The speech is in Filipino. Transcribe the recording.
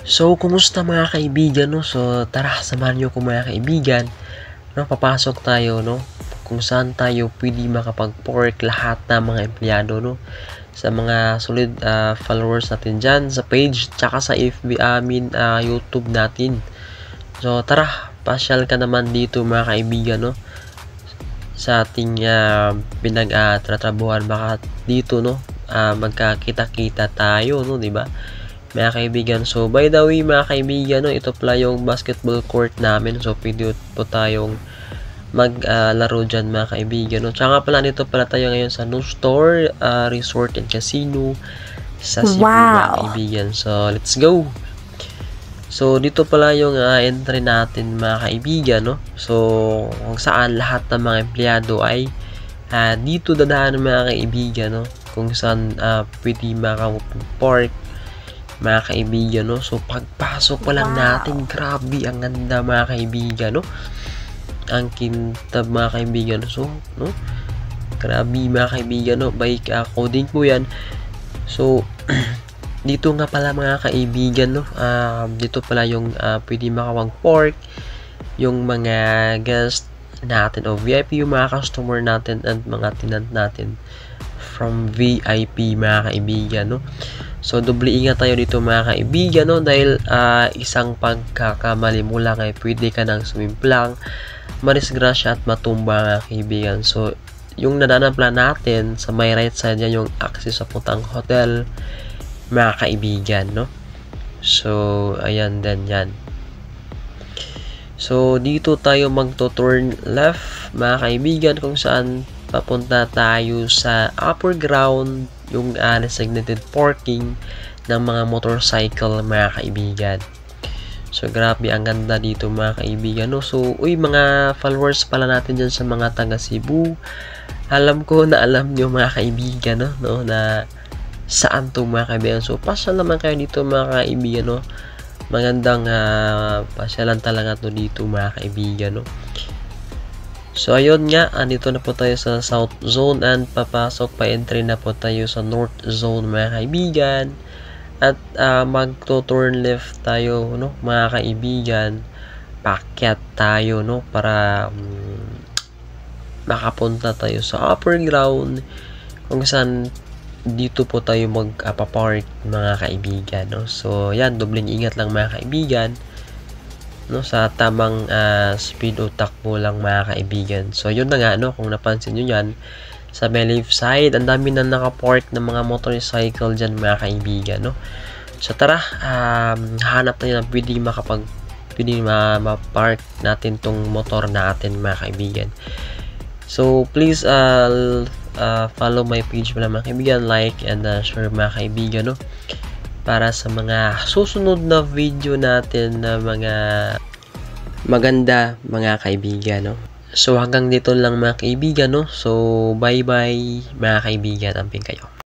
So, kumusta mga kaibigan, no? So, tara, samahan niyo ko mga kaibigan. No, papasok tayo, no? Kung saan tayo pwede makapag-pork lahat ng mga empleyado, no? Sa mga solid followers natin dyan, sa page, tsaka sa FB, YouTube natin. So, tara, pasyal ka naman dito mga kaibigan, no? Sa ating pinag-tratrabuhan, baka dito, no? Magkakita-kita tayo, no? Diba? Mga kaibigan, so by the way mga kaibigan, no, ito pala yung basketball court namin. So pwede po tayong maglaro dyan mga kaibigan, no. Tsaka pala nito pala tayo ngayon sa New Store Resort and Casino sa Cebu mga kaibigan. So let's go. So dito pala yung entry natin mga kaibigan, no. So kung saan lahat ng mga empleyado ay dito dadaan mga kaibigan, no, kung saan pwede maka-park mga kaibigan, no. So pagpasok pa lang natin, grabe ang ganda mga kaibigan, no. Ang kintab mga kaibigan, so no, grabe mga kaibigan, no. By coding po yan. So dito nga pala mga kaibigan, no, dito pala yung pwede makawag-park yung mga guest natin o VIP, yung mga customer natin at mga tenant natin from VIP mga kaibigan, no. So, doble ingat tayo dito mga kaibigan, no, dahil isang pagkakamali mo lang ay pwede ka nang sumimplang, marisgrasya at matumba mga kaibigan. So, yung nadaanan plan natin sa may right side yan yung access sa puntang hotel mga kaibigan, no. So, ayan din yan. So, dito tayo magto-turn left mga kaibigan kung saan papunta tayo sa upper ground, yung designated parking ng mga motorcycle mga kaibigan. So grabe ang ganda dito mga kaibigan, no. So mga followers pala natin dyan sa mga taga Cebu, alam ko na alam nyo mga kaibigan, no, na saan to mga kaibigan. So pasyal naman kayo dito mga kaibigan, no. Magandang pasyalan talaga to dito mga kaibigan, no. So ayun nga, andito na po tayo sa South Zone and papasok pa entry na po tayo sa North Zone mga kaibigan. At magto-turn left tayo, no, mga kaibigan. Paakyat tayo, no, para makapunta tayo sa upper ground kung saan dito po tayo magpapark mga kaibigan, no. So yan, dobleng ingat lang mga kaibigan, no, sa tamang speed o takbo lang mga kaibigan. So yun na nga, no, kung napansin nyo yan sa may left side, ang dami na nakapark ng mga motorcycle dyan mga kaibigan, no. So tara, hanap tayo na pwede ma-park natin tong motor natin mga kaibigan. So please follow my page pala mga kaibigan, like and share mga kaibigan, no, para sa mga susunod na video natin na mga maganda mga kaibigan, no. So hanggang dito lang mga kaibigan, no. So bye bye mga kaibigan, amping kayo.